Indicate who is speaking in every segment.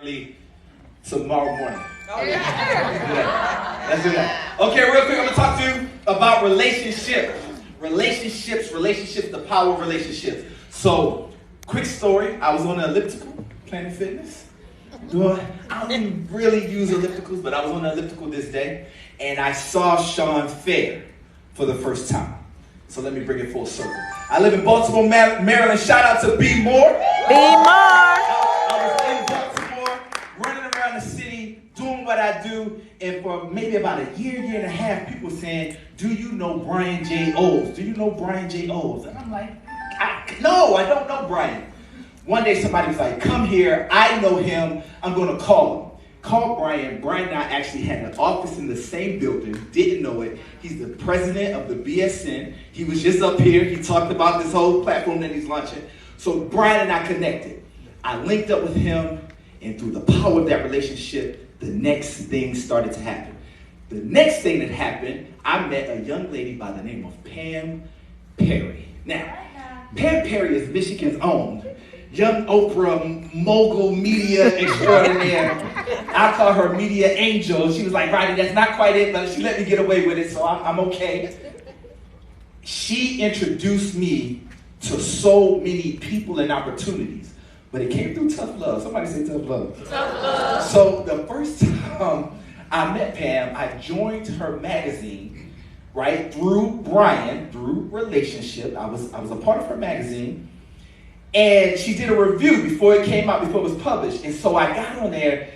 Speaker 1: early tomorrow morning. Let's do that. Okay, real quick, I'm gonna talk to you about relationships. Relationships, the power of relationships. So, quick story, I was on an elliptical, Planet Fitness. I don't even really use ellipticals, but I was on an elliptical this day, and I saw Sean Fair for the first time. So let me bring it full circle. I live in Baltimore, Maryland. Shout out to B. Moore.
Speaker 2: B. Moore.
Speaker 1: I was in Baltimore, running around the city, doing what I do, and for maybe about a year and a half, people saying, do you know Brian J. Oles? Do you know Brian J. Oles? And I'm like, no, I don't know Brian. One day somebody was like, come here, I know him, I'm gonna call him. Called Brian. Brian and I actually had an office in the same building, didn't know it. He's the president of the BSN. He was just up here. He talked about this whole platform that he's launching. So Brian and I connected. I linked up with him, and through the power of that relationship, the next thing started to happen. The next thing that happened, I met a young lady by the name of Pam Perry. Now, Pam Perry is Michigan's own young Oprah mogul media extraordinaire. I call her media angel. She was like, Rodney, that's not quite it, but she let me get away with it, so I'm okay. She introduced me to so many people and opportunities, but it came through tough love. Somebody say tough love. Tough love. So the first time I met Pam, I joined her magazine, right, through Brian, through relationship. I was a part of her magazine. And she did a review before it came out, before it was published. And so I got on there,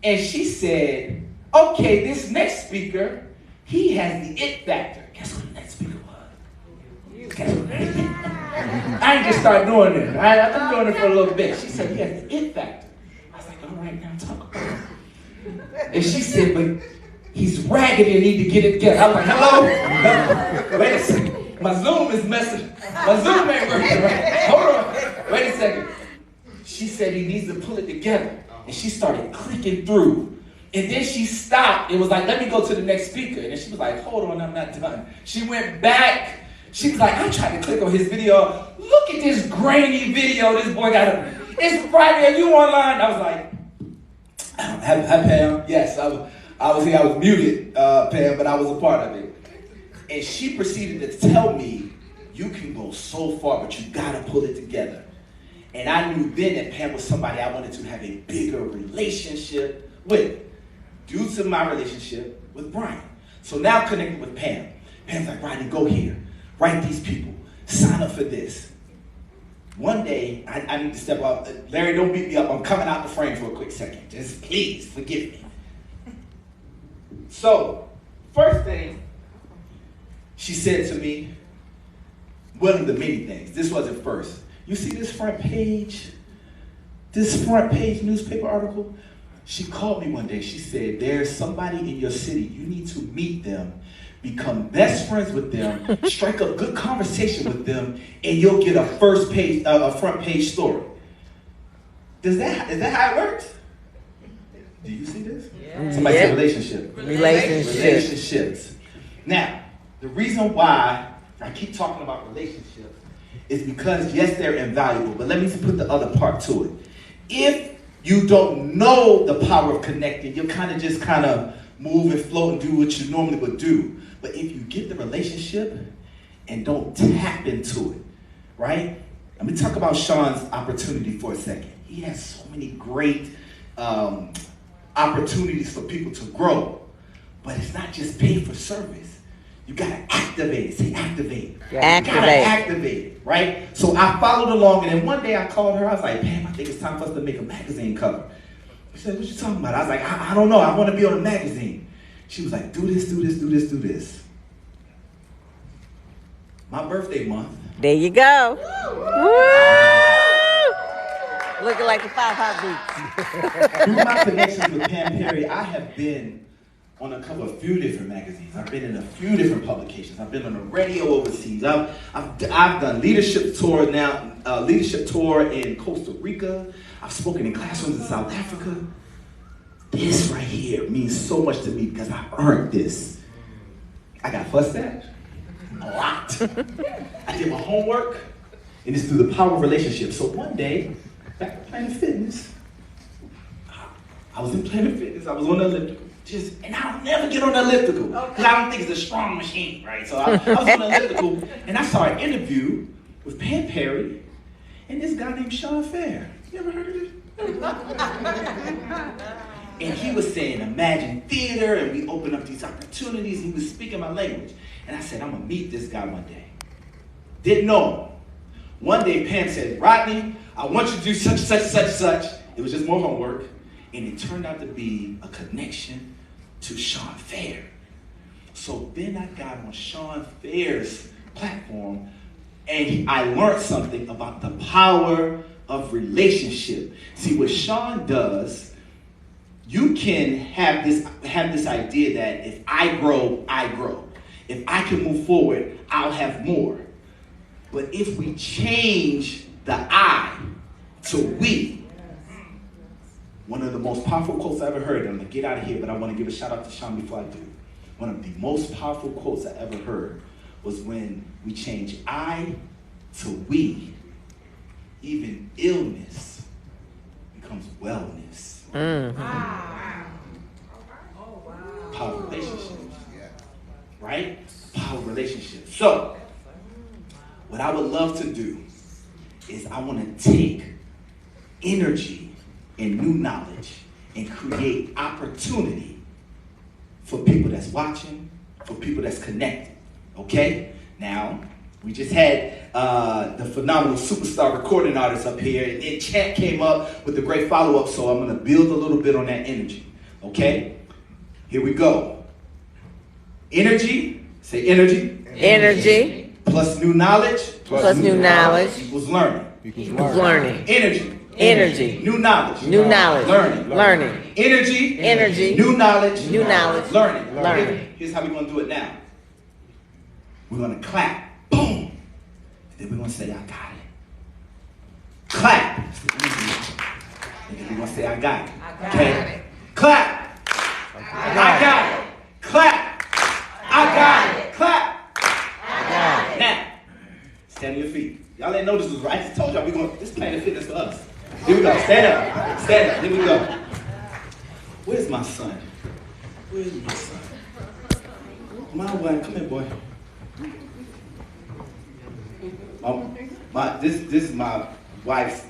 Speaker 1: and she said, okay, this next speaker, he has the it factor. Guess what the next speaker was? Guess what? I ain't just started doing it. I've been doing it for a little bit. She said, he has the it factor. I was like, all right, now talk about it. And she said, but he's raggedy and need to get it together. I was like, hello? Wait a second. My Zoom is messing. My Zoom ain't working right. Hold on. Wait a second. She said he needs to pull it together. And she started clicking through. And then she stopped. It was like, let me go to the next speaker. And then she was like, hold on, I'm not done. She went back. She was like, I tried to click on his video. Look at this grainy video this boy got up. It's Friday, are you online? I was like, hi Pam. Yes, I was here. I was muted, Pam, but I was a part of it. And she proceeded to tell me, you can go so far, but you gotta pull it together. And I knew then that Pam was somebody I wanted to have a bigger relationship with, due to my relationship with Brian. So now I'm connected with Pam. Pam's like, Rodney, go here, write these people, sign up for this. One day, I need to step out. Larry, don't beat me up. I'm coming out the frame for a quick second. Just please forgive me. So, first thing, she said to me, one of the many things, this wasn't first. You see this front page newspaper article? She called me one day. She said, there's somebody in your city. You need to meet them, become best friends with them, strike a good conversation with them, and you'll get a front page story. Is that how it works? Do you see this? Yeah. Somebody said relationship. Relationships. Now, the reason why I keep talking about relationships is because, yes, they're invaluable, but let me put the other part to it. If you don't know the power of connecting, you'll kind of move and float and do what you normally would do. But if you get the relationship and don't tap into it, right? Let me talk about Sean's opportunity for a second. He has so many great opportunities for people to grow, but it's not just pay for service. You gotta activate it. Say activate.
Speaker 2: Yeah.
Speaker 1: You gotta activate it, right? So I followed along, and then one day I called her. I was like, Pam, I think it's time for us to make a magazine cover. She said, what you talking about? I was like, I don't know. I want to be on a magazine. She was like, do this. My birthday month.
Speaker 2: There you go. Woo! Looking like the 5 heartbeats.
Speaker 1: Through my connections with Pam Perry, I have been on a cover of a few different magazines. I've been in a few different publications. I've been on the radio overseas. I've done leadership tour in Costa Rica. I've spoken in classrooms in South Africa. This right here means so much to me because I earned this. I got fussed at a lot. I did my homework, and it's through the power of relationships. So one day, back to Planet Fitness, I was in Planet Fitness. I was on the elliptical. And I'll never get on the elliptical because I don't think it's a strong machine, right? So I was on the elliptical, and I saw an interview with Pam Perry and this guy named Sean Fair. You ever heard of this? And he was saying, imagine theater, and we open up these opportunities. He was speaking my language. And I said, I'm going to meet this guy one day. Didn't know him. One day, Pam said, Rodney, I want you to do such, such, such, such. It was just more homework. And it turned out to be a connection to Sean Fair. So then I got on Sean Fair's platform, and I learned something about the power of relationship. See, what Sean does, you can have this idea that if I grow, I grow. If I can move forward, I'll have more. But if we change the I to we, one of the most powerful quotes I ever heard, I'm going to get out of here, but I want to give a shout out to Sean before I do. One of the most powerful quotes I ever heard was when we change I to we, even illness becomes wellness. Power of relationships. Right? Power of relationships. So, what I would love to do is I want to take energy and new knowledge and create opportunity for people that's watching, for people that's connected. Okay? Now, we just had the phenomenal superstar recording artist up here, and then Champ came up with a great follow-up, so I'm going to build a little bit on that energy. Okay? Here we go. Energy. Say energy.
Speaker 2: Energy.
Speaker 1: Plus new knowledge.
Speaker 2: Plus new knowledge.
Speaker 1: Equals learning.
Speaker 2: Equals learning.
Speaker 1: Energy.
Speaker 2: Energy.
Speaker 1: New knowledge.
Speaker 2: New knowledge.
Speaker 1: Learning.
Speaker 2: Learning.
Speaker 1: Energy.
Speaker 2: Energy.
Speaker 1: New knowledge.
Speaker 2: New knowledge.
Speaker 1: Learning.
Speaker 2: Learning.
Speaker 1: Here's how we're going to do it now. We're going to clap. Boom. And then we're going to say, I got it. Clap. And then we're going to say, I got it. Okay? Clap. I got it. Clap. I got it. Clap. Now, stand on your feet. Y'all didn't know this was right. I just told y'all this Planet Fitness for us. Here we go. Stand up. Stand up. Here we go. Where's my son? Where's my son? My wife. Come here, boy. This is my wife's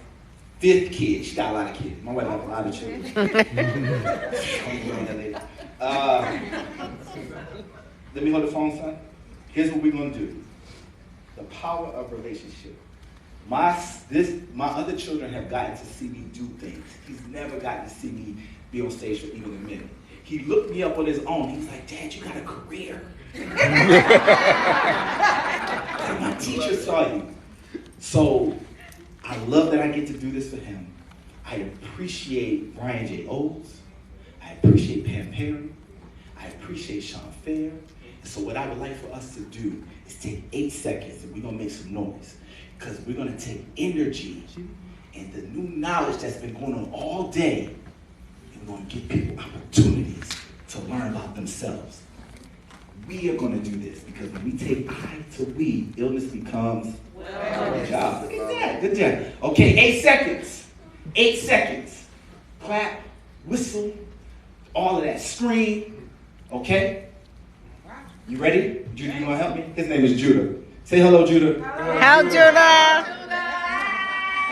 Speaker 1: 5th kid. She got a lot of kids. My wife has a lot of children. Let me hold the phone, son. Here's what we're going to do. The power of relationship. My other children have gotten to see me do things. He's never gotten to see me be on stage for even a minute. He looked me up on his own. He was like, Dad, you got a career. My teacher saw you. So I love that I get to do this for him. I appreciate Brian J. Oles. I appreciate Pam Perry. I appreciate Sean Fair. And so what I would like for us to do is take 8 seconds, and we're going to make some noise. Because we're going to take energy and the new knowledge that's been going on all day, and we're going to give people opportunities to learn about themselves. We are going to do this because when we take I to we, illness becomes good job. Look at that. Good job. Okay, 8 seconds. 8 seconds. Clap, whistle, all of that. Scream. Okay? You ready? Judah, you want to help me? His name is Judah. Say hello, Judah.
Speaker 2: How, Judah?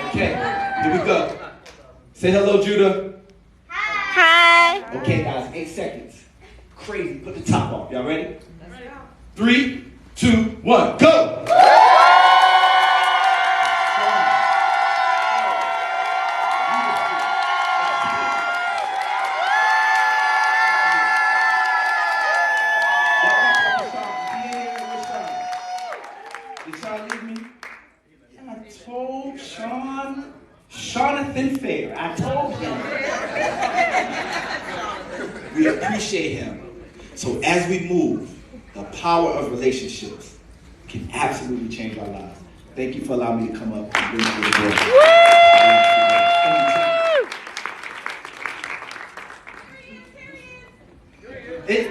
Speaker 1: Okay, here we go. Say hello, Judah.
Speaker 2: Hi.
Speaker 1: Okay, guys, 8 seconds. Crazy. Put the top off. Y'all ready? 3, 2, 1, go! Did Sean leave me? I told Jonathan Fair. I told him. We appreciate him. So as we move, the power of relationships can absolutely change our lives. Thank you for allowing me to come up and bring you the board.